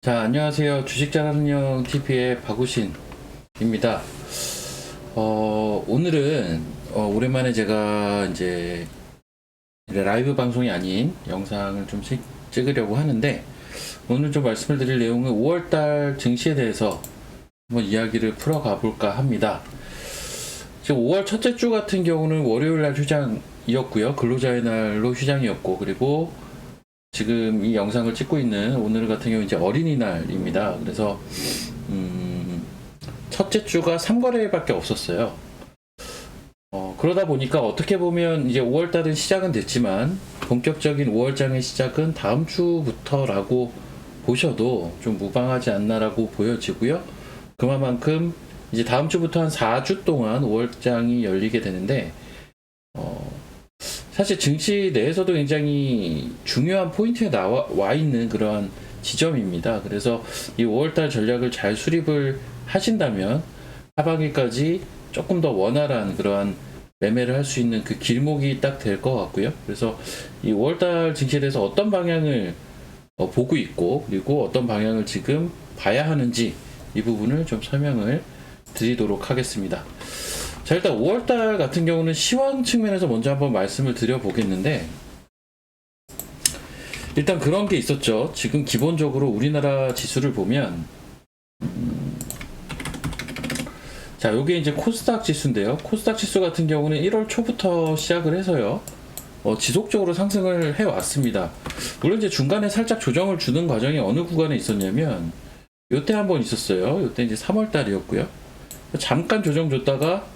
자, 안녕하세요. 주식 잘하는 형 TV의 박우신입니다. 오늘은 오랜만에 제가 이제 라이브 방송이 아닌 영상을 좀 찍으려고 하는데, 오늘 좀 말씀을 드릴 내용은 5월달 증시에 대해서 한번 이야기를 풀어가 볼까 합니다. 지금 5월 첫째 주 같은 경우는 월요일 날 휴장이었고요. 근로자의 날로 휴장이었고, 그리고 지금 이 영상을 찍고 있는 오늘 같은 경우 이제 어린이날입니다. 그래서 첫째 주가 3거래밖에 없었어요. 그러다 보니까 어떻게 보면 이제 5월달은 시작은 됐지만 본격적인 5월장의 시작은 다음 주부터라고 보셔도 좀 무방하지 않나라고 보여지고요. 그만큼 이제 다음 주부터 한 4주 동안 5월장이 열리게 되는데, 사실 증시 내에서도 굉장히 중요한 포인트에 와 있는 그러한 지점입니다. 그래서 이 5월달 전략을 잘 수립을 하신다면 하반기까지 조금 더 원활한 그러한 매매를 할 수 있는 그 길목이 딱 될 것 같고요. 그래서 이 5월달 증시에 대해서 어떤 방향을 보고 있고, 그리고 어떤 방향을 지금 봐야 하는지 이 부분을 좀 설명을 드리도록 하겠습니다. 자, 일단 5월달 같은 경우는 시황 측면에서 먼저 한번 말씀을 드려보겠는데, 일단 그런 게 있었죠. 지금 기본적으로 우리나라 지수를 보면, 자, 요게 이제 코스닥 지수인데요. 코스닥 지수 같은 경우는 1월 초부터 시작을 해서요, 지속적으로 상승을 해왔습니다. 물론 이제 중간에 살짝 조정을 주는 과정이 어느 구간에 있었냐면, 요때 한번 있었어요. 요때 이제 3월달이었고요. 잠깐 조정 줬다가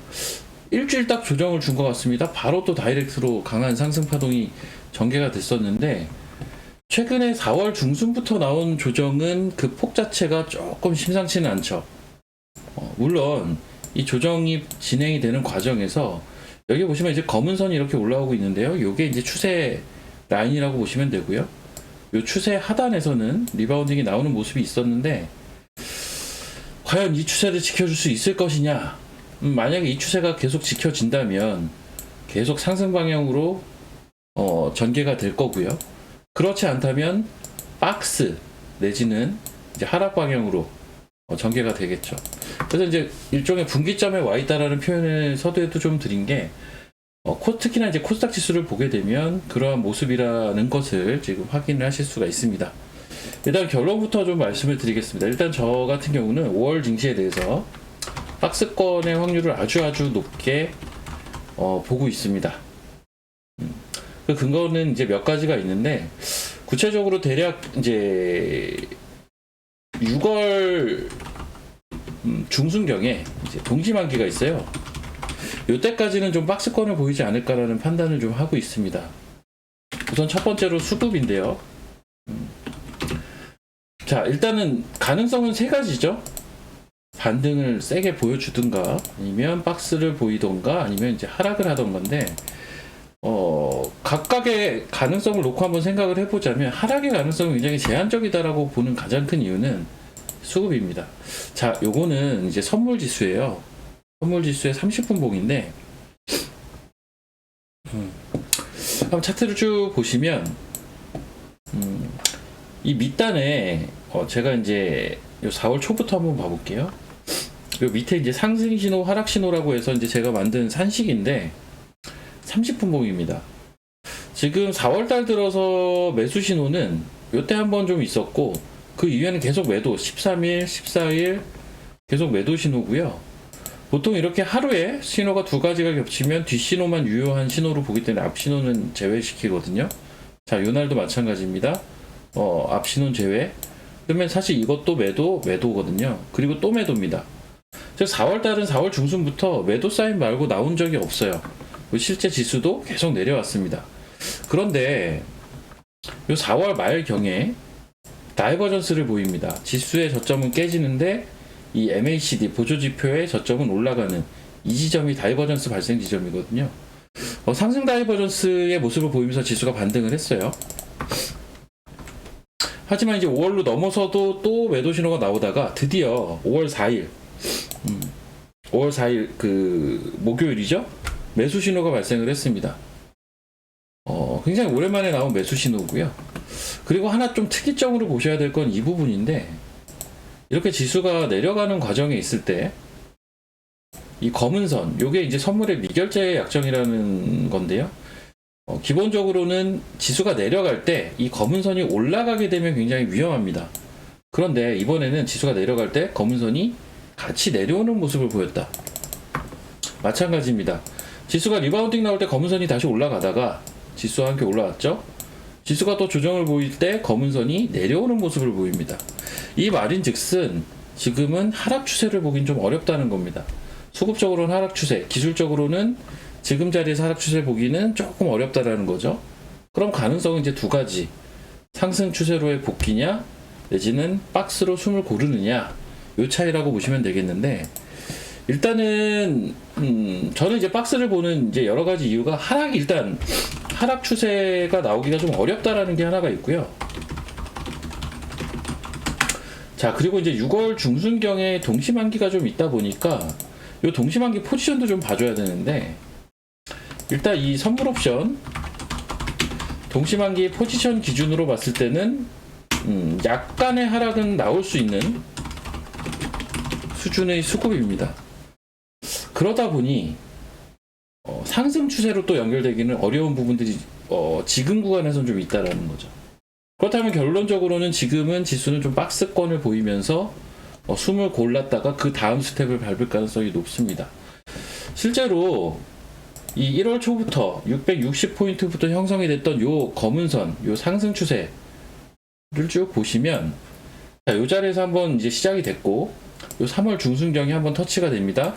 일주일 딱 조정을 준 것 같습니다. 바로 또 다이렉트로 강한 상승 파동이 전개가 됐었는데, 최근에 4월 중순부터 나온 조정은 그 폭 자체가 조금 심상치는 않죠. 물론 이 조정이 진행이 되는 과정에서 여기 보시면 이제 검은 선이 이렇게 올라오고 있는데요. 요게 이제 추세 라인이라고 보시면 되고요. 요 추세 하단에서는 리바운딩이 나오는 모습이 있었는데, 과연 이 추세를 지켜줄 수 있을 것이냐? 만약에 이 추세가 계속 지켜진다면 계속 상승 방향으로 전개가 될 거고요. 그렇지 않다면 박스 내지는 이제 하락 방향으로 전개가 되겠죠. 그래서 이제 일종의 분기점에 와 있다라는 표현을 서두에도 좀 드린 게, 특히나 이제 코스닥 지수를 보게 되면 그러한 모습이라는 것을 지금 확인을 하실 수가 있습니다. 일단 결론부터 좀 말씀을 드리겠습니다. 일단 저 같은 경우는 5월 증시에 대해서 박스권의 확률을 아주 높게 보고 있습니다. 그 근거는 이제 몇 가지가 있는데, 구체적으로 대략 이제 6월 중순경에 이제 동지만기가 있어요. 요때까지는 좀 박스권을 보이지 않을까라는 판단을 좀 하고 있습니다. 우선 첫 번째로 수급인데요. 자, 일단은 가능성은 세 가지죠. 반등을 세게 보여주든가, 아니면 박스를 보이던가, 아니면 이제 하락을 하던 건데, 각각의 가능성을 놓고 한번 생각을 해보자면 하락의 가능성은 굉장히 제한적이다라고 보는 가장 큰 이유는 수급입니다. 자, 요거는 이제 선물 지수예요. 선물 지수의 30분 봉인데, 한번 차트를 쭉 보시면, 이 밑단에 제가 이제 요 4월 초부터 한번 봐볼게요. 요 밑에 이제 상승 신호, 하락 신호라고 해서 이제 제가 만든 산식인데 30분 봉입니다. 지금 4월 달 들어서 매수 신호는 요때 한번 좀 있었고, 그 이후에는 계속 매도, 13일, 14일 계속 매도 신호고요. 보통 이렇게 하루에 신호가 두 가지가 겹치면 뒷 신호만 유효한 신호로 보기 때문에 앞 신호는 제외시키거든요. 자, 요 날도 마찬가지입니다. 앞 신호는 제외. 그러면 사실 이것도 매도거든요. 그리고 또 매도입니다. 즉 4월 달은 4월 중순부터 매도 사인 말고 나온 적이 없어요. 실제 지수도 계속 내려왔습니다. 그런데 요 4월 말경에 다이버전스를 보입니다. 지수의 저점은 깨지는데 이 MACD 보조지표의 저점은 올라가는 이 지점이 다이버전스 발생 지점이거든요. 상승 다이버전스의 모습을 보이면서 지수가 반등을 했어요. 하지만 이제 5월로 넘어서도 또 매도 신호가 나오다가 드디어 5월 4일, 5월 4일 그 목요일이죠? 매수 신호가 발생을 했습니다. 굉장히 오랜만에 나온 매수 신호고요. 그리고 하나 좀 특이점으로 보셔야 될 건 이 부분인데, 이렇게 지수가 내려가는 과정에 있을 때 이 검은 선, 요게 이제 선물의 미결제 약정이라는 건데요. 기본적으로는 지수가 내려갈 때 이 검은 선이 올라가게 되면 굉장히 위험합니다. 그런데 이번에는 지수가 내려갈 때 검은 선이 같이 내려오는 모습을 보였다. 마찬가지입니다. 지수가 리바운딩 나올 때 검은 선이 다시 올라가다가 지수와 함께 올라왔죠. 지수가 또 조정을 보일 때 검은 선이 내려오는 모습을 보입니다. 이 말인즉슨 지금은 하락 추세를 보긴 좀 어렵다는 겁니다. 수급적으로는 하락 추세, 기술적으로는 지금 자리에서 하락 추세 보기는 조금 어렵다라는 거죠. 그럼 가능성은 이제 두 가지. 상승 추세로의 복귀냐, 내지는 박스로 숨을 고르느냐, 요 차이라고 보시면 되겠는데, 일단은 저는 이제 박스를 보는 이제 여러 가지 이유가 일단 하락 추세가 나오기가 좀 어렵다라는 게 하나가 있고요. 자, 그리고 이제 6월 중순경에 동시만기가 좀 있다 보니까 요 동시만기 포지션도 좀 봐줘야 되는데, 일단 이 선물 옵션 동시만기 포지션 기준으로 봤을 때는 약간의 하락은 나올 수 있는 수준의 수급입니다. 그러다 보니 상승 추세로 또 연결되기는 어려운 부분들이 지금 구간에서는 좀 있다라는 거죠. 그렇다면 결론적으로는 지금은 지수는 좀 박스권을 보이면서 숨을 골랐다가 그 다음 스텝을 밟을 가능성이 높습니다. 실제로 이 1월 초부터 660포인트부터 형성이 됐던 요 검은 선, 요 상승 추세를 쭉 보시면, 자, 요 자리에서 한번 이제 시작이 됐고, 요 3월 중순경에 한번 터치가 됩니다.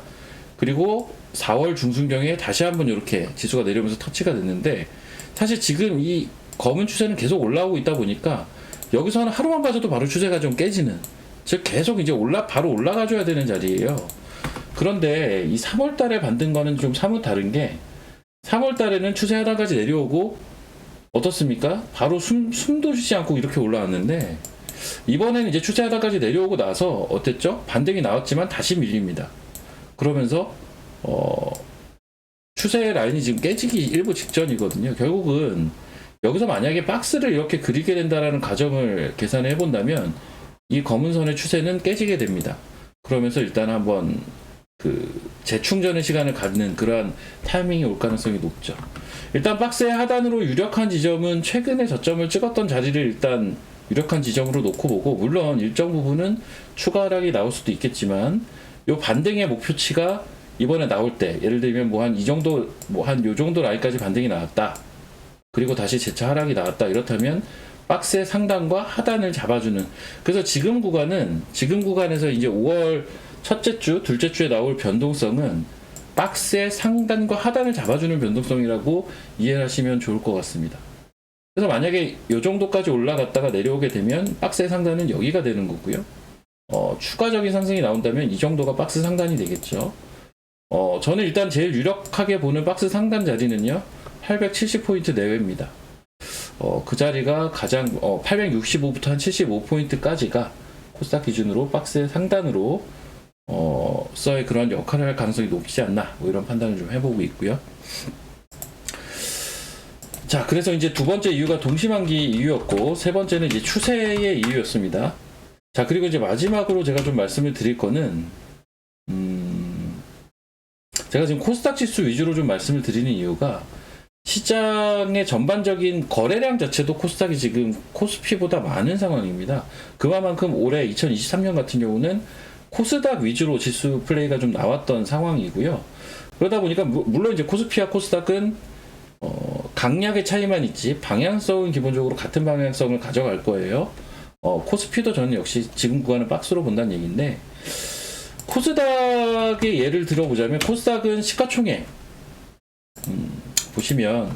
그리고 4월 중순경에 다시 한번 이렇게 지수가 내려오면서 터치가 됐는데, 사실 지금 이 검은 추세는 계속 올라오고 있다 보니까 여기서는 하루만 봐줘도 바로 추세가 좀 깨지는, 즉 계속 이제 바로 올라가줘야 되는 자리예요. 그런데 이 3월 달에 만든 거는 좀 사뭇 다른 게, 3월 달에는 추세 하단까지 내려오고 어떻습니까? 바로 숨도 쉬지 않고 이렇게 올라왔는데, 이번에는 이제 추세 하단까지 내려오고 나서 어땠죠? 반등이 나왔지만 다시 밀립니다. 그러면서 추세 라인이 지금 깨지기 일부 직전이거든요. 결국은 여기서 만약에 박스를 이렇게 그리게 된다라는 가정을 계산해 본다면 이 검은 선의 추세는 깨지게 됩니다. 그러면서 일단 한번 재충전의 시간을 갖는 그러한 타이밍이 올 가능성이 높죠. 일단 박스의 하단으로 유력한 지점은 최근에 저점을 찍었던 자리를 일단 유력한 지점으로 놓고 보고, 물론 일정 부분은 추가 하락이 나올 수도 있겠지만 요 반등의 목표치가 이번에 나올 때, 예를 들면 뭐 한 이 정도, 뭐 한 요 정도 라인까지 반등이 나왔다, 그리고 다시 재차 하락이 나왔다, 이렇다면 박스의 상단과 하단을 잡아주는, 그래서 지금 구간에서 이제 5월 첫째 주, 둘째 주에 나올 변동성은 박스의 상단과 하단을 잡아주는 변동성이라고 이해를 하시면 좋을 것 같습니다. 그래서 만약에 이 정도까지 올라갔다가 내려오게 되면 박스의 상단은 여기가 되는 거고요. 추가적인 상승이 나온다면 이 정도가 박스 상단이 되겠죠. 저는 일단 제일 유력하게 보는 박스 상단 자리는요, 870포인트 내외입니다. 그 자리가 가장 865부터 한 75포인트까지가 코스닥 기준으로 박스의 상단으로 서의 그런 역할을 할 가능성이 높지 않나, 뭐 이런 판단을 좀 해보고 있고요. 자, 그래서 이제 두 번째 이유가 동시만기 이유였고, 세 번째는 이제 추세의 이유였습니다. 자, 그리고 이제 마지막으로 제가 좀 말씀을 드릴 거는, 제가 지금 코스닥 지수 위주로 좀 말씀을 드리는 이유가, 시장의 전반적인 거래량 자체도 코스닥이 지금 코스피보다 많은 상황입니다. 그만큼 올해 2023년 같은 경우는 코스닥 위주로 지수 플레이가 좀 나왔던 상황이고요. 그러다 보니까 물론 이제 코스피와 코스닥은 강약의 차이만 있지 방향성은 기본적으로 같은 방향성을 가져갈 거예요. 코스피도 저는 역시 지금 구간은 박스로 본다는 얘기인데, 코스닥의 예를 들어보자면, 코스닥은 시가총액 보시면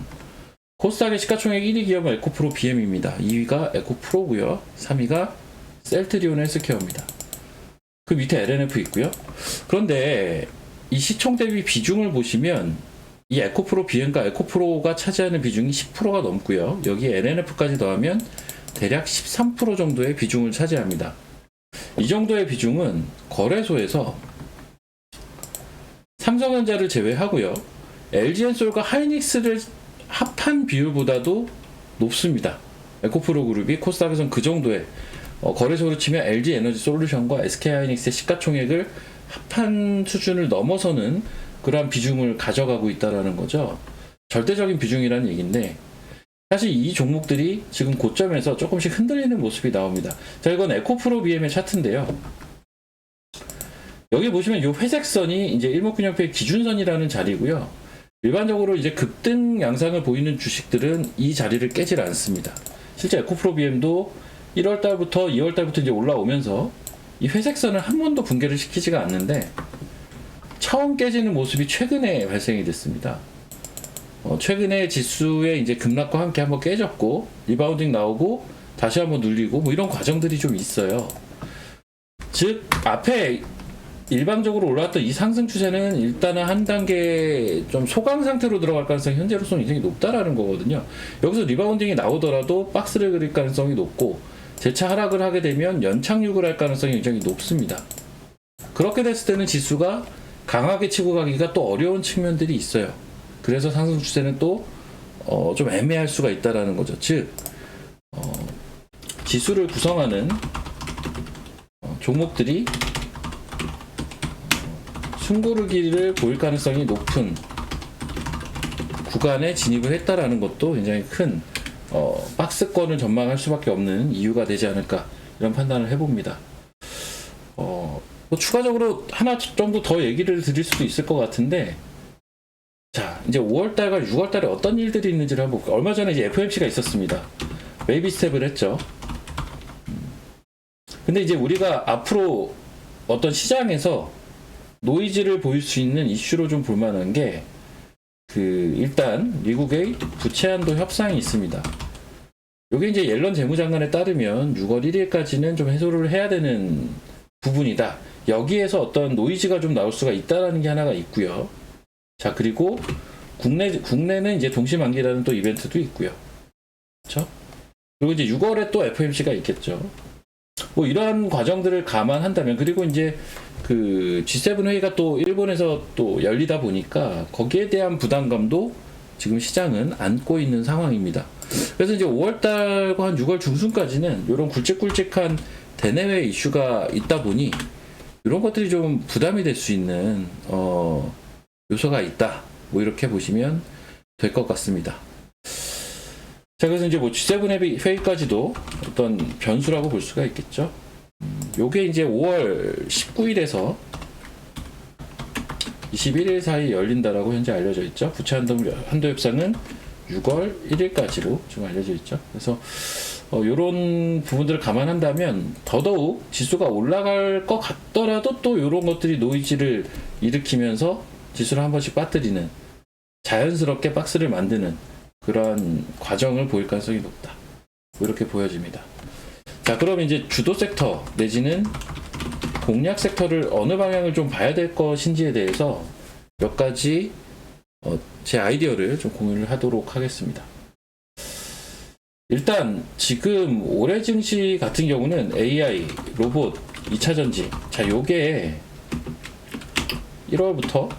코스닥의 시가총액 1위 기업은 에코프로 BM입니다. 2위가 에코프로고요. 3위가 셀트리온 헬스케어입니다. 그 밑에 LNF 있고요. 그런데 이 시총 대비 비중을 보시면 이 에코프로 BM과 에코프로가 차지하는 비중이 10%가 넘고요. 여기에 LNF까지 더하면 대략 13% 정도의 비중을 차지합니다. 이 정도의 비중은 거래소에서 삼성전자를 제외하고요, LG엔솔과 하이닉스를 합한 비율보다도 높습니다. 에코프로 그룹이 코스닥에선 그 정도의 거래소로 치면 LG 에너지 솔루션과 SK 하이닉스의 시가총액을 합한 수준을 넘어서는 그러한 비중을 가져가고 있다라는 거죠. 절대적인 비중이라는 얘기인데 사실 이 종목들이 지금 고점에서 조금씩 흔들리는 모습이 나옵니다. 자, 이건 에코프로 BM의 차트인데요. 여기 보시면 이 회색 선이 이제 일목균형표의 기준선이라는 자리고요. 일반적으로 이제 급등 양상을 보이는 주식들은 이 자리를 깨질 않습니다. 실제 에코프로 BM도 1월 달부터 2월 달부터 이제 올라오면서 이 회색 선을 한 번도 붕괴를 시키지가 않는데 처음 깨지는 모습이 최근에 발생이 됐습니다. 최근에 지수의 이제 급락과 함께 한번 깨졌고 리바운딩 나오고 다시 한번 눌리고 뭐 이런 과정들이 좀 있어요. 즉 앞에 일방적으로 올라왔던 이 상승 추세는 일단은 한 단계 좀 소강 상태로 들어갈 가능성이 현재로서는 굉장히 높다라는 거거든요. 여기서 리바운딩이 나오더라도 박스를 그릴 가능성이 높고 재차 하락을 하게 되면 연착륙을 할 가능성이 굉장히 높습니다. 그렇게 됐을 때는 지수가 강하게 치고 가기가 또 어려운 측면들이 있어요. 그래서 상승 추세는 또 좀 애매할 수가 있다라는 거죠. 즉 지수를 구성하는 종목들이 숨고르기를 보일 가능성이 높은 구간에 진입을 했다라는 것도 굉장히 큰 박스권을 전망할 수밖에 없는 이유가 되지 않을까 이런 판단을 해봅니다. 뭐 추가적으로 하나 정도 더 얘기를 드릴 수도 있을 것 같은데 자 이제 5월달과 6월달에 어떤 일들이 있는지를 한번 볼게요. 얼마 전에 이제 FOMC가 있었습니다. 베이비 스텝을 했죠. 근데 이제 우리가 앞으로 어떤 시장에서 노이즈를 보일 수 있는 이슈로 좀 볼만한 게 일단 미국의 부채 한도 협상이 있습니다. 이게 이제 옐런 재무장관에 따르면 6월 1일까지는 좀 해소를 해야 되는 부분이다. 여기에서 어떤 노이즈가 좀 나올 수가 있다라는 게 하나가 있고요. 자 그리고 국내는 이제 동시만기라는 또 이벤트도 있고요. 그렇죠? 그리고 이제 6월에 또 FOMC가 있겠죠. 뭐 이러한 과정들을 감안한다면 그리고 이제 G7 회의가 또 일본에서 또 열리다 보니까 거기에 대한 부담감도 지금 시장은 안고 있는 상황입니다. 그래서 이제 5월달과 한 6월 중순까지는 이런 굵직굵직한 대내외 이슈가 있다 보니 이런 것들이 좀 부담이 될 수 있는 요소가 있다. 뭐 이렇게 보시면 될 것 같습니다. 자, 그래서 이제 뭐 G7 회의까지도 어떤 변수라고 볼 수가 있겠죠. 요게 이제 5월 19일에서 21일 사이 열린다라고 현재 알려져 있죠. 부채 한도 협상은 6월 1일까지로 지금 알려져 있죠. 그래서 요런 부분들을 감안한다면 더더욱 지수가 올라갈 것 같더라도 또 요런 것들이 노이즈를 일으키면서 지수를 한 번씩 빠뜨리는 자연스럽게 박스를 만드는 그러한 과정을 보일 가능성이 높다. 이렇게 보여집니다. 자, 그럼 이제 주도 섹터 내지는 공략 섹터를 어느 방향을 좀 봐야 될 것인지에 대해서 몇 가지 제 아이디어를 좀 공유를 하도록 하겠습니다. 일단 지금 올해 증시 같은 경우는 AI, 로봇, 2차 전지 자 요게 1월부터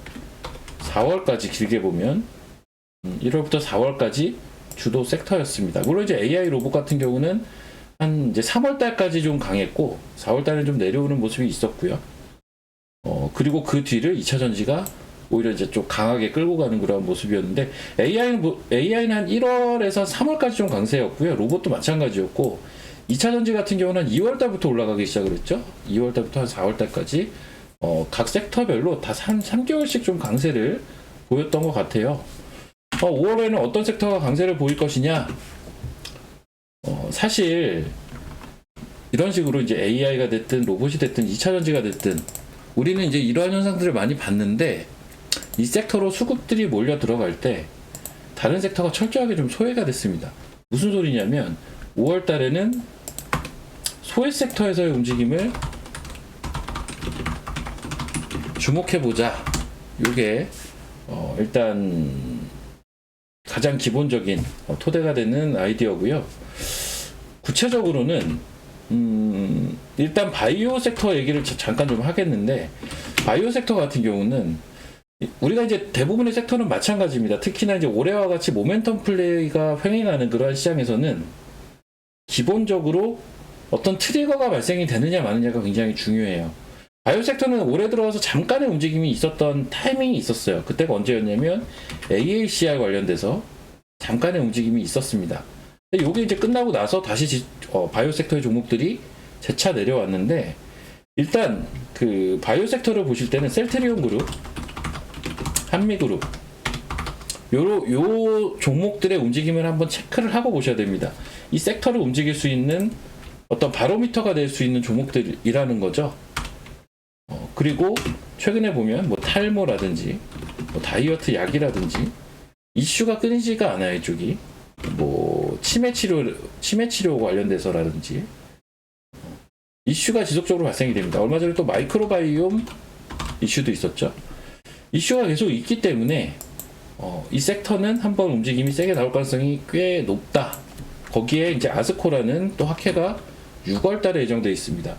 4월까지 길게 보면 1월부터 4월까지 주도 섹터였습니다. 물론 이제 AI 로봇 같은 경우는 한 이제 3월 달까지 좀 강했고 4월 달에 좀 내려오는 모습이 있었고요. 그리고 그 뒤를 2차 전지가 오히려 이제 좀 강하게 끌고 가는 그런 모습이었는데 AI는 한 1월에서 3월까지 좀 강세였고요. 로봇도 마찬가지였고 2차 전지 같은 경우는 한 2월 달부터 올라가기 시작을 했죠. 2월 달부터 한 4월 달까지 각 섹터별로 다 3개월씩 좀 강세를 보였던 것 같아요. 5월에는 어떤 섹터가 강세를 보일 것이냐? 사실 이런 식으로 이제 AI가 됐든 로봇이 됐든 2차 전지가 됐든 우리는 이제 이러한 현상들을 많이 봤는데 이 섹터로 수급들이 몰려 들어갈 때 다른 섹터가 철저하게 좀 소외가 됐습니다. 무슨 소리냐면 5월 달에는 소외 섹터에서의 움직임을 주목해보자. 이게 일단 가장 기본적인 토대가 되는 아이디어고요. 구체적으로는 일단 바이오 sek터 얘기를 잠깐 좀 하겠는데 바이오 섹터 같은 경우는 우리가 이제 대부분의 섹터는 마찬가지입니다. 특히나 이제 올해와 같이 모멘텀 플레이가 횡행하는 그러한 시장에서는 기본적으로 어떤 트리거가 발생이 되느냐 마느냐가 굉장히 중요해요. 바이오 섹터는 올해 들어와서 잠깐의 움직임이 있었던 타이밍이 있었어요. 그때가 언제였냐면 AACR 관련돼서 잠깐의 움직임이 있었습니다. 근데 이게 이제 끝나고 나서 다시 바이오 섹터의 종목들이 재차 내려왔는데, 일단 그 바이오 섹터를 보실 때는 셀트리온 그룹, 한미그룹 요 종목들의 움직임을 한번 체크를 하고 보셔야 됩니다. 이 섹터를 움직일 수 있는 어떤 바로미터가 될 수 있는 종목들이라는 거죠. 그리고 최근에 보면 뭐 탈모라든지 뭐 다이어트 약이라든지 이슈가 끊이지가 않아요. 이쪽이 뭐 치매 치료 관련돼서라든지 이슈가 지속적으로 발생이 됩니다. 얼마 전에 또 마이크로바이옴 이슈도 있었죠. 이슈가 계속 있기 때문에 이 섹터는 한번 움직임이 세게 나올 가능성이 꽤 높다. 거기에 이제 아스코라는 또 학회가 6월 달에 예정되어 있습니다.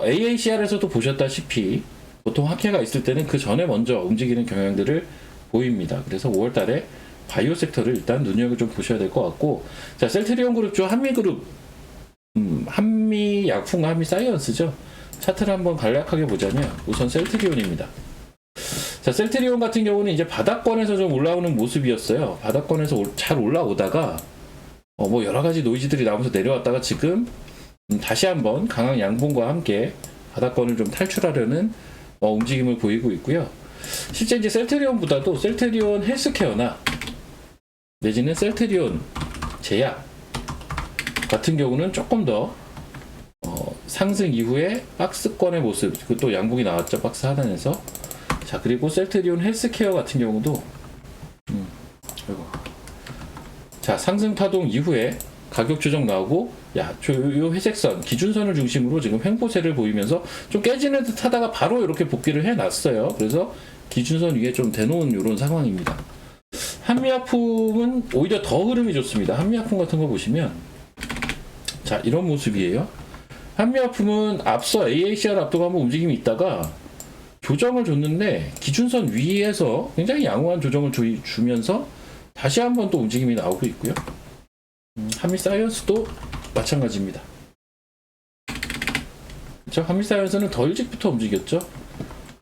AACR에서도 보셨다시피 보통 학회가 있을 때는 그 전에 먼저 움직이는 경향들을 보입니다. 그래서 5월 달에 바이오 섹터를 일단 눈여겨 좀 보셔야 될 것 같고, 자, 셀트리온 그룹 한미그룹, 한미약품, 한미사이언스죠. 차트를 한번 간략하게 보자면 우선 셀트리온입니다. 자, 셀트리온 같은 경우는 이제 바닥권에서 좀 올라오는 모습이었어요. 바닥권에서 잘 올라오다가 뭐 여러 가지 노이즈들이 나오면서 내려왔다가 지금 다시 한번 강한 양봉과 함께 바닥권을 좀 탈출하려는 움직임을 보이고 있고요. 실제 이제 셀트리온보다도 셀트리온 헬스케어나 내지는 셀트리온 제약 같은 경우는 조금 더 상승 이후에 박스권의 모습, 또 양봉이 나왔죠. 박스 하단에서. 자, 그리고 셀트리온 헬스케어 같은 경우도 자, 상승 파동 이후에 가격 조정 나오고, 요 회색선 기준선을 중심으로 지금 횡보세를 보이면서 좀 깨지는 듯 하다가 바로 이렇게 복귀를 해놨어요. 그래서 기준선 위에 좀 대놓은 이런 상황입니다. 한미약품은 오히려 더 흐름이 좋습니다. 한미약품 같은 거 보시면 자, 이런 모습이에요. 한미약품은 앞서 AACR 앞두고 한번 움직임이 있다가 조정을 줬는데 기준선 위에서 굉장히 양호한 조정을 주면서 다시 한번 또 움직임이 나오고 있고요. 한미사이언스도 마찬가지입니다. 그렇죠? 한미사이언스는 더 일찍부터 움직였죠.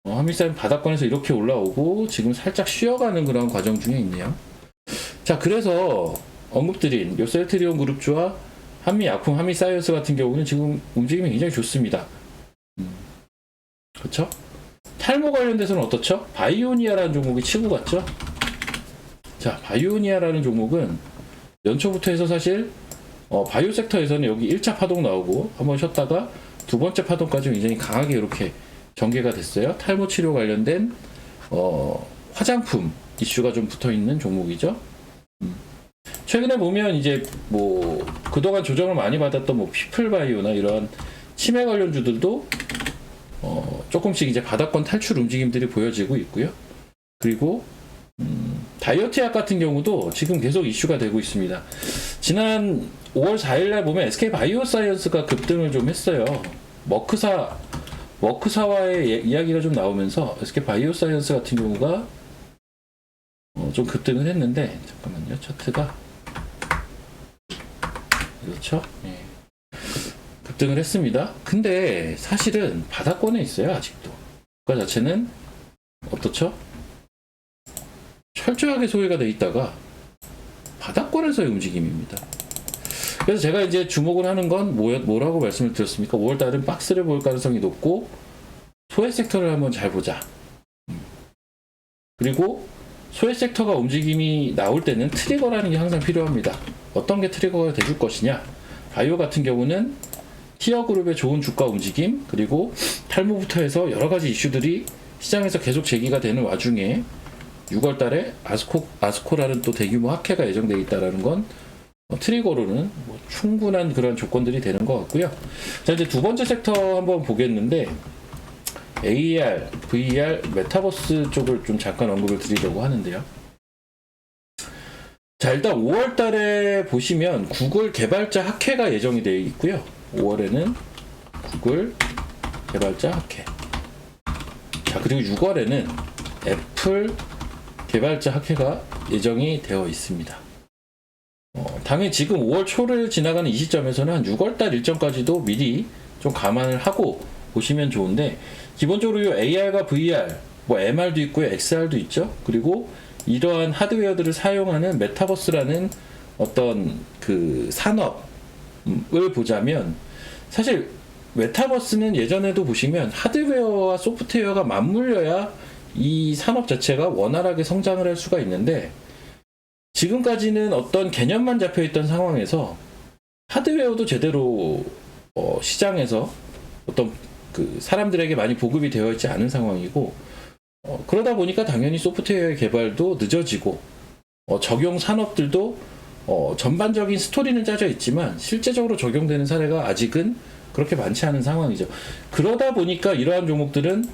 한미사이언스 바닥권에서 이렇게 올라오고 지금 살짝 쉬어가는 그런 과정 중에 있네요. 자, 그래서 언급드린 요 셀트리온 그룹주와 한미약품, 한미사이언스 같은 경우는 지금 움직임이 굉장히 좋습니다. 그렇죠? 탈모 관련돼서는 어떻죠? 바이오니아라는 종목이 치고 갔죠. 자, 바이오니아라는 종목은 연초부터 해서 사실 바이오 섹터에서는 여기 1차 파동 나오고 한번 쉬었다가 두 번째 파동까지 굉장히 강하게 이렇게 전개가 됐어요. 탈모 치료 관련된 화장품 이슈가 좀 붙어 있는 종목이죠. 최근에 보면 이제 뭐 그동안 조정을 많이 받았던 뭐 피플바이오나 이런 치매 관련주들도 조금씩 이제 바닥권 탈출 움직임들이 보여지고 있고요. 그리고 다이어트 약 같은 경우도 지금 계속 이슈가 되고 있습니다. 지난 5월 4일날 보면 SK 바이오사이언스가 급등을 좀 했어요. 머크사와의 이야기가 좀 나오면서 SK 바이오사이언스 같은 경우가 좀 급등을 했는데, 잠깐만요, 차트가 그렇죠? 예. 급등을 했습니다. 근데 사실은 바닥권에 있어요. 아직도 주가 자체는 어떻죠? 철저하게 소외가 돼 있다가 바닥권에서의 움직임입니다. 그래서 제가 이제 주목을 하는 건 뭐라고 말씀을 드렸습니까? 5월달은 박스를 볼 가능성이 높고 소외 섹터를 한번 잘 보자. 그리고 소외 섹터가 움직임이 나올 때는 트리거라는 게 항상 필요합니다. 어떤 게 트리거가 돼줄 것이냐? 바이오 같은 경우는 티어 그룹의 좋은 주가 움직임, 그리고 탈모부터 해서 여러 가지 이슈들이 시장에서 계속 제기가 되는 와중에 6월 달에 아스코라는 또 대규모 학회가 예정되어 있다는 건 트리거로는 뭐 충분한 그런 조건들이 되는 것 같고요. 자, 이제 두 번째 섹터 한번 보겠는데, AR, VR, 메타버스 쪽을 좀 잠깐 언급을 드리려고 하는데요. 자, 일단 5월 달에 보시면 구글 개발자 학회가 예정이 되어 있고요. 5월에는 구글 개발자 학회. 자, 그리고 6월에는 애플 개발자 학회가 예정이 되어 있습니다. 당연히 지금 5월 초를 지나가는 이 시점에서는 한 6월 달 일정까지도 미리 좀 감안을 하고 보시면 좋은데, 기본적으로 이 AR과 VR, 뭐 MR도 있고요, XR도 있죠. 그리고 이러한 하드웨어들을 사용하는 메타버스라는 어떤 그 산업을 보자면, 사실 메타버스는 예전에도 보시면 하드웨어와 소프트웨어가 맞물려야 이 산업 자체가 원활하게 성장을 할 수가 있는데, 지금까지는 어떤 개념만 잡혀 있던 상황에서 하드웨어도 제대로 시장에서 어떤 그 사람들에게 많이 보급이 되어 있지 않은 상황이고, 그러다 보니까 당연히 소프트웨어의 개발도 늦어지고, 적용 산업들도 전반적인 스토리는 짜져 있지만 실제적으로 적용되는 사례가 아직은 그렇게 많지 않은 상황이죠. 그러다 보니까 이러한 종목들은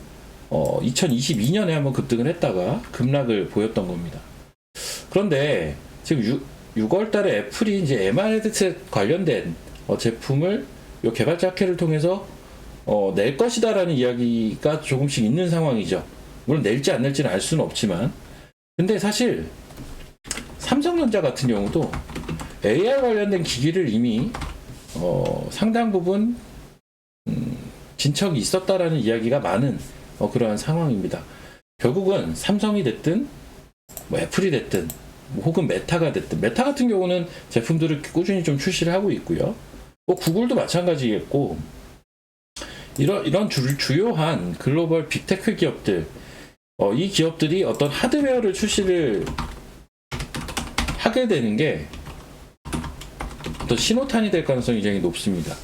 2022년에 한번 급등을 했다가 급락을 보였던 겁니다. 그런데 지금 6월 달에 애플이 이제 MR 헤드셋 관련된 제품을 요 개발자 학회를 통해서 낼 것이다라는 이야기가 조금씩 있는 상황이죠. 물론 낼지 안 낼지는 알 수는 없지만, 근데 사실 삼성전자 같은 경우도 AR 관련된 기기를 이미 상당 부분 진척이 있었다라는 이야기가 많은 그러한 상황입니다. 결국은 삼성이 됐든 뭐 애플이 됐든 뭐 혹은 메타가 됐든, 메타 같은 경우는 제품들을 꾸준히 좀 출시를 하고 있고요. 뭐 구글도 마찬가지겠고, 이런 주요한 글로벌 빅테크 기업들, 이 기업들이 어떤 하드웨어를 출시를 하게 되는 게 어떤 신호탄이 될 가능성이 굉장히 높습니다.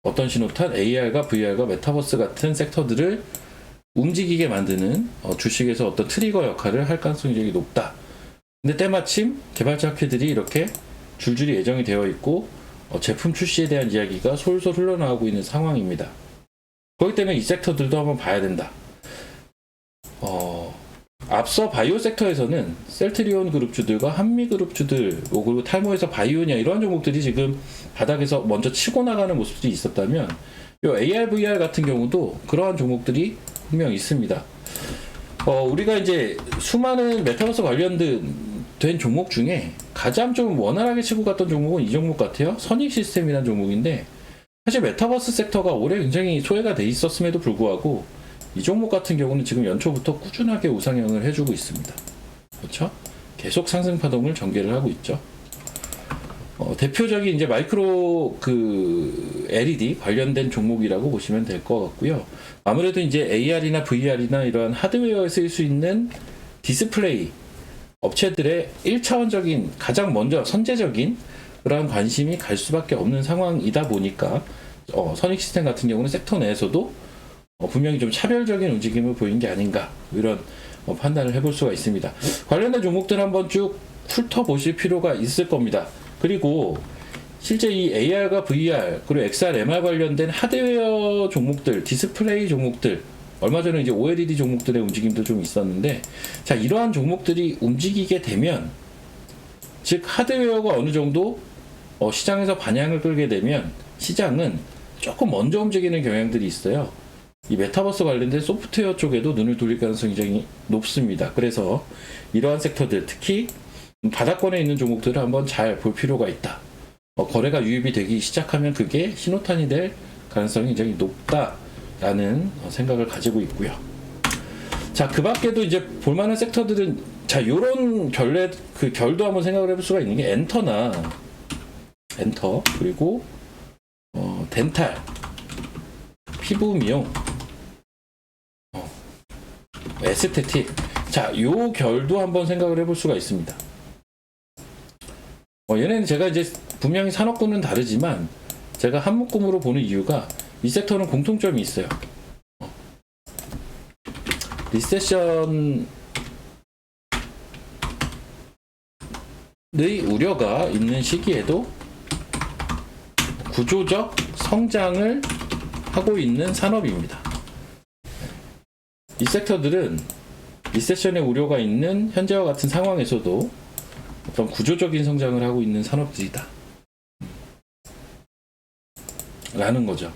어떤 신호탄? AR과 VR과 메타버스 같은 섹터들을 움직이게 만드는 주식에서 어떤 트리거 역할을 할 가능성이 굉장히 높다. 근데 때마침 개발자 학회들이 이렇게 줄줄이 예정이 되어 있고 제품 출시에 대한 이야기가 솔솔 흘러나오고 있는 상황입니다. 그렇기 때문에 이 섹터들도 한번 봐야 된다. 앞서 바이오 섹터에서는 셀트리온 그룹주들과 한미 그룹주들, 그리고 탈모에서 바이오냐, 이런 종목들이 지금 바닥에서 먼저 치고 나가는 모습들이 있었다면, 요 AR, VR 같은 경우도 그러한 종목들이 분명 있습니다. 우리가 이제 수많은 메타버스 관련된 종목 중에 가장 좀 원활하게 치고 갔던 종목은 이 종목 같아요. 선익 시스템이라는 종목인데, 사실 메타버스 섹터가 올해 굉장히 소외가 돼 있었음에도 불구하고 이 종목 같은 경우는 지금 연초부터 꾸준하게 우상향을 해주고 있습니다. 그렇죠? 계속 상승 파동을 전개를 하고 있죠. 대표적인 이제 마이크로 LED 관련된 종목이라고 보시면 될 것 같고요. 아무래도 이제 AR이나 VR이나 이러한 하드웨어에 쓰일 수 있는 디스플레이 업체들의 1차원적인 가장 먼저 선제적인 그러한 관심이 갈 수밖에 없는 상황이다 보니까 선익 시스템 같은 경우는 섹터 내에서도 분명히 좀 차별적인 움직임을 보인 게 아닌가, 이런 판단을 해볼 수가 있습니다. 관련된 종목들 한번 쭉 훑어보실 필요가 있을 겁니다. 그리고 실제 이 AR과 VR 그리고 XR, MR 관련된 하드웨어 종목들, 디스플레이 종목들, 얼마 전에 이제 OLED 종목들의 움직임도 좀 있었는데, 자, 이러한 종목들이 움직이게 되면, 즉 하드웨어가 어느 정도 시장에서 반향을 끌게 되면 시장은 조금 먼저 움직이는 경향들이 있어요. 이 메타버스 관련된 소프트웨어 쪽에도 눈을 돌릴 가능성이 굉장히 높습니다. 그래서 이러한 섹터들, 특히 바닥권에 있는 종목들을 한번 잘 볼 필요가 있다. 거래가 유입이 되기 시작하면 그게 신호탄이 될 가능성이 굉장히 높다라는 생각을 가지고 있고요. 자, 그 밖에도 이제 볼만한 섹터들은, 자, 요런 결도 한번 생각을 해볼 수가 있는 게 엔터, 그리고 덴탈, 피부 미용, 에스테틱. 자, 요 결도 한번 생각을 해볼 수가 있습니다. 얘네는 제가 이제 분명히 산업군은 다르지만 제가 한 묶음으로 보는 이유가, 이 섹터는 공통점이 있어요. 리세션의 우려가 있는 시기에도 구조적 성장을 하고 있는 산업입니다. 이 섹터들은 리세션의 우려가 있는 현재와 같은 상황에서도 어떤 구조적인 성장을 하고 있는 산업들이다 라는 거죠.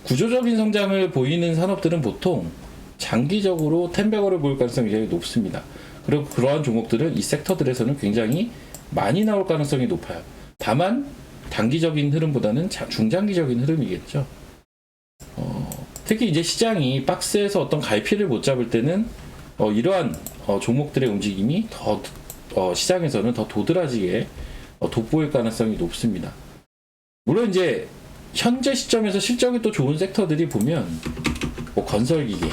구조적인 성장을 보이는 산업들은 보통 장기적으로 텐베거를 보일 가능성이 굉장히 높습니다. 그리고 그러한 종목들은 이 섹터들에서는 굉장히 많이 나올 가능성이 높아요. 다만 단기적인 흐름보다는 중장기적인 흐름이겠죠. 특히 이제 시장이 박스에서 어떤 갈피를 못 잡을 때는 이러한 종목들의 움직임이 더 시장에서는 더 도드라지게 돋보일 가능성이 높습니다. 물론 이제 현재 시점에서 실적이 또 좋은 섹터들이 보면 뭐 건설기계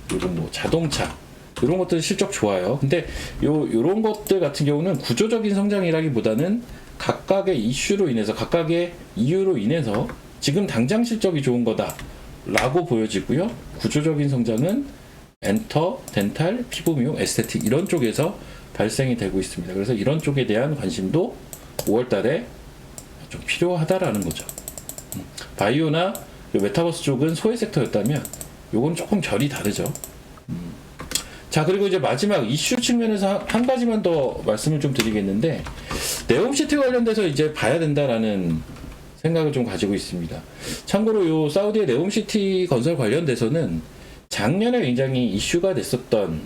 그리고 뭐 자동차 이런 것들이 실적 좋아요. 근데 요런 것들 같은 경우는 구조적인 성장이라기보다는 각각의 이슈로 인해서 각각의 이유로 인해서 지금 당장 실적이 좋은 거다 라고 보여지고요. 구조적인 성장은 엔터, 덴탈, 피부 미용, 에스테틱 이런 쪽에서 발생이 되고 있습니다. 그래서 이런 쪽에 대한 관심도 5월 달에 좀 필요하다라는 거죠. 바이오나 메타버스 쪽은 소외 섹터였다면 요건 조금 결이 다르죠. 자, 그리고 이제 마지막 이슈 측면에서 한 가지만 더 말씀을 좀 드리겠는데, 네옴시티 관련돼서 이제 봐야 된다라는 생각을 좀 가지고 있습니다. 참고로 요 사우디의 네옴시티 건설 관련돼서는 작년에 굉장히 이슈가 됐었던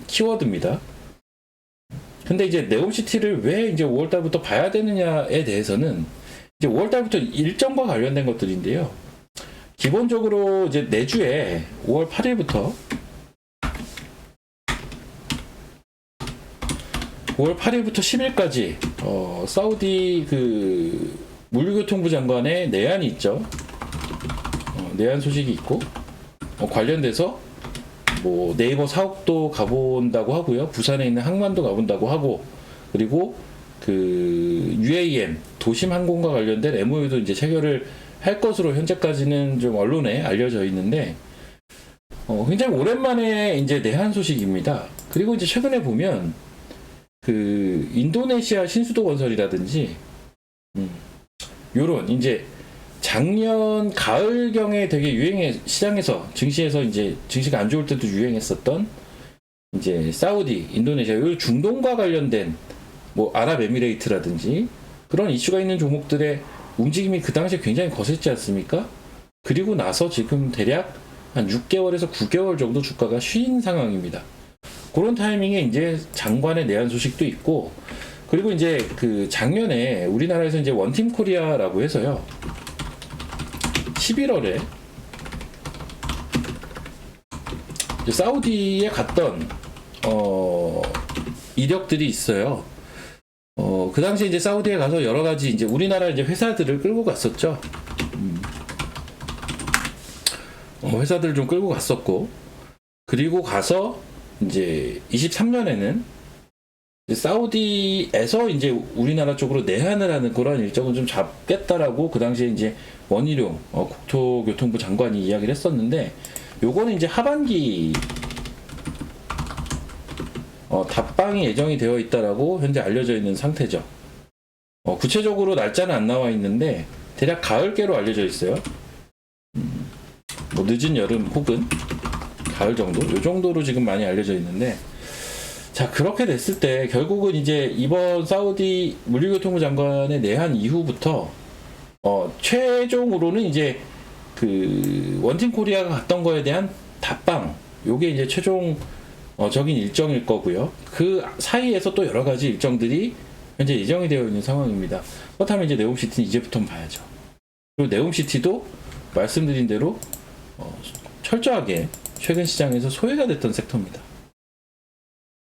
키워드입니다. 근데 이제 네옴시티를 왜 이제 5월달부터 봐야 되느냐에 대해서는 이제 5월달부터 일정과 관련된 것들인데요. 기본적으로 이제 내주에 5월 8일부터 5월 8일부터 10일까지 사우디 그 물류교통부 장관의 내한이 있죠. 내한 소식이 있고 관련돼서 뭐 네이버 사옥도 가본다고 하고요. 부산에 있는 항만도 가본다고 하고, 그리고 그 UAM 도심 항공과 관련된 MOU도 이제 체결을 할 것으로 현재까지는 좀 언론에 알려져 있는데 굉장히 오랜만에 이제 내한 소식입니다. 그리고 이제 최근에 보면 그 인도네시아 신수도 건설이라든지 요런 이제 작년 가을경에 되게 시장에서 증시에서 이제 증시가 안 좋을 때도 유행했었던 이제 사우디, 인도네시아 요 중동과 관련된 뭐 아랍에미레이트라든지 그런 이슈가 있는 종목들의 움직임이 그 당시에 굉장히 거셌지 않습니까? 그리고 나서 지금 대략 한 6개월에서 9개월 정도 주가가 쉰 상황입니다. 그런 타이밍에 이제 장관의 내한 소식도 있고, 그리고 이제 그 작년에 우리나라에서 이제 원팀 코리아라고 해서요. 11월에 사우디에 갔던 이력들이 있어요. 그 당시에 이제 사우디에 가서 여러 가지 이제 우리나라 이제 회사들을 끌고 갔었죠. 회사들을 좀 끌고 갔었고, 그리고 가서 이제 23년에는 사우디에서 이제 우리나라 쪽으로 내한을 하는 그런 일정을 좀 잡겠다라고 그 당시에 이제 원희룡 국토교통부 장관이 이야기를 했었는데, 요거는 이제 하반기 답방이 예정이 되어 있다라고 현재 알려져 있는 상태죠. 구체적으로 날짜는 안 나와 있는데 대략 가을께로 알려져 있어요. 뭐 늦은 여름 혹은 가을 정도, 요 정도로 지금 많이 알려져 있는데, 자, 그렇게 됐을 때 결국은 이제 이번 사우디 물류교통부 장관의 내한 이후부터 최종으로는 이제 그 원팀 코리아가 갔던 거에 대한 답방, 요게 이제 최종적인 일정일 거고요. 그 사이에서 또 여러 가지 일정들이 현재 예정이 되어 있는 상황입니다. 그렇다면 이제 네옴시티는 이제부터 봐야죠. 그리고 네옴시티도 말씀드린 대로 철저하게 최근 시장에서 소외가 됐던 섹터입니다.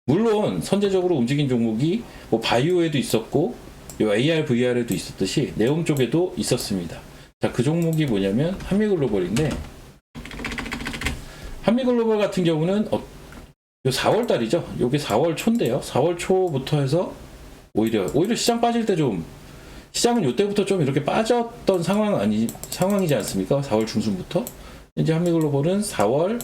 물론 선제적으로 움직인 종목이 뭐 바이오에도 있었고 요 AR, VR에도 있었듯이 네옴 쪽에도 있었습니다. 자, 그 종목이 뭐냐면 한미글로벌인데, 한미글로벌 같은 경우는 요 4월 달이죠. 요게 4월 초인데요. 4월 초부터 해서 오히려 시장 빠질 때 좀, 시장은 요때부터 좀 이렇게 빠졌던 상황이지 않습니까? 4월 중순부터. 이제 한미글로벌은 4월,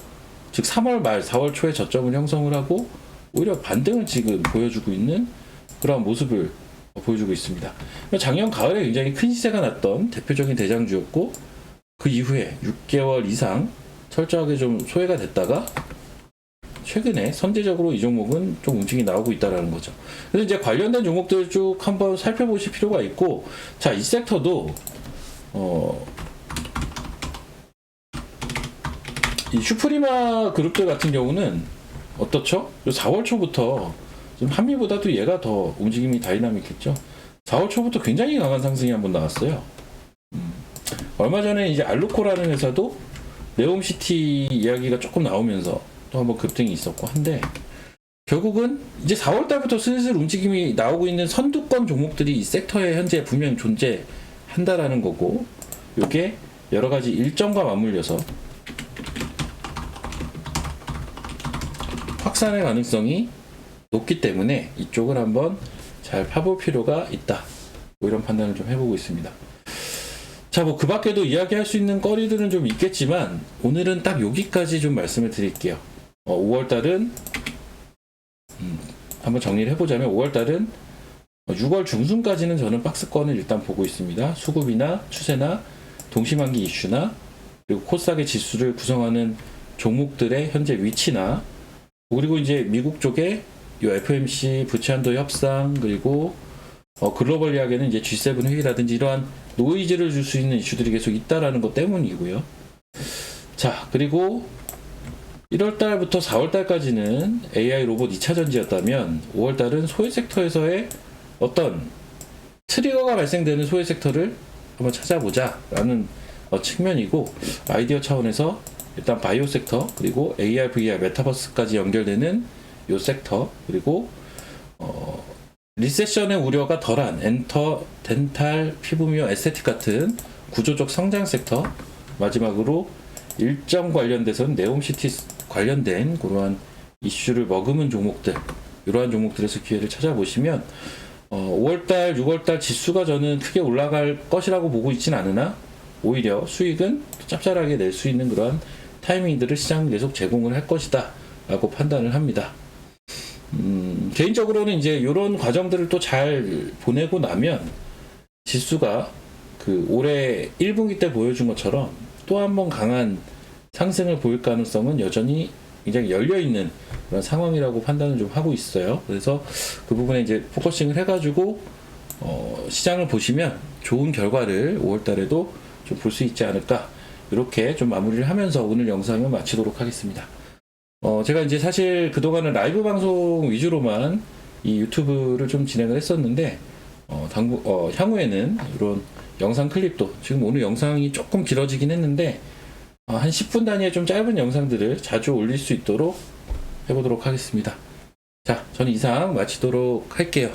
즉 3월 말 4월 초에 저점을 형성을 하고 오히려 반등을 지금 보여주고 있는 그런 모습을 보여주고 있습니다. 작년 가을에 굉장히 큰 시세가 났던 대표적인 대장주였고, 그 이후에 6개월 이상 철저하게 좀 소외가 됐다가 최근에 선제적으로 이 종목은 좀 움직임이 나오고 있다는 거죠. 그래서 이제 관련된 종목들 쭉 한번 살펴보실 필요가 있고, 자, 이 섹터도 이 슈프리마 그룹들 같은 경우는 어떻죠? 4월 초부터 좀 한미보다도 얘가 더 움직임이 다이나믹했죠. 4월 초부터 굉장히 강한 상승이 한번 나왔어요. 얼마 전에 이제 알루코라는 회사도 네옴시티 이야기가 조금 나오면서 또 한번 급등이 있었고 한데, 결국은 이제 4월 달부터 슬슬 움직임이 나오고 있는 선두권 종목들이 이 섹터에 현재 분명 존재한다라는 거고, 이게 여러 가지 일정과 맞물려서 확산의 가능성이 높기 때문에 이쪽을 한번 잘 파볼 필요가 있다. 뭐 이런 판단을 좀 해보고 있습니다. 자, 뭐 그 밖에도 이야기할 수 있는 거리들은 좀 있겠지만 오늘은 딱 여기까지 좀 말씀을 드릴게요. 5월달은 한번 정리를 해보자면 5월달은 6월 중순까지는 저는 박스권을 일단 보고 있습니다. 수급이나 추세나 동시만기 이슈나 그리고 코스닥의 지수를 구성하는 종목들의 현재 위치나, 그리고 이제 미국 쪽에 이 FMC 부채한도 협상, 그리고 글로벌 이야기는 이제 G7 회의라든지 이러한 노이즈를 줄 수 있는 이슈들이 계속 있다라는 것 때문이고요. 자, 그리고 1월달부터 4월달까지는 AI 로봇 2차 전지였다면 5월달은 소외 섹터에서의 어떤 트리거가 발생되는 소외 섹터를 한번 찾아보자라는 측면이고, 아이디어 차원에서 일단 바이오 섹터, 그리고 AR, VR, 메타버스까지 연결되는 요 섹터, 그리고 리세션의 우려가 덜한 엔터, 덴탈, 피부미어, 에스테틱 같은 구조적 성장 섹터, 마지막으로 일정 관련돼서는 네옴시티 관련된 그러한 이슈를 머금은 종목들, 이러한 종목들에서 기회를 찾아보시면 5월달, 6월달 지수가 저는 크게 올라갈 것이라고 보고 있진 않으나 오히려 수익은 짭짤하게 낼 수 있는 그러한 타이밍들을 시장이 계속 제공을 할 것이다 라고 판단을 합니다. 개인적으로는 이제 이런 과정들을 또 잘 보내고 나면 지수가 그 올해 1분기 때 보여준 것처럼 또 한 번 강한 상승을 보일 가능성은 여전히 굉장히 열려있는 그런 상황이라고 판단을 좀 하고 있어요. 그래서 그 부분에 이제 포커싱을 해가지고 시장을 보시면 좋은 결과를 5월달에도 좀 볼 수 있지 않을까, 이렇게 좀 마무리를 하면서 오늘 영상을 마치도록 하겠습니다. 제가 이제 사실 그동안은 라이브 방송 위주로만 이 유튜브를 좀 진행을 했었는데, 향후에는 이런 영상 클립도, 지금 오늘 영상이 조금 길어지긴 했는데, 한 10분 단위의 좀 짧은 영상들을 자주 올릴 수 있도록 해보도록 하겠습니다. 자, 저는 이상 마치도록 할게요.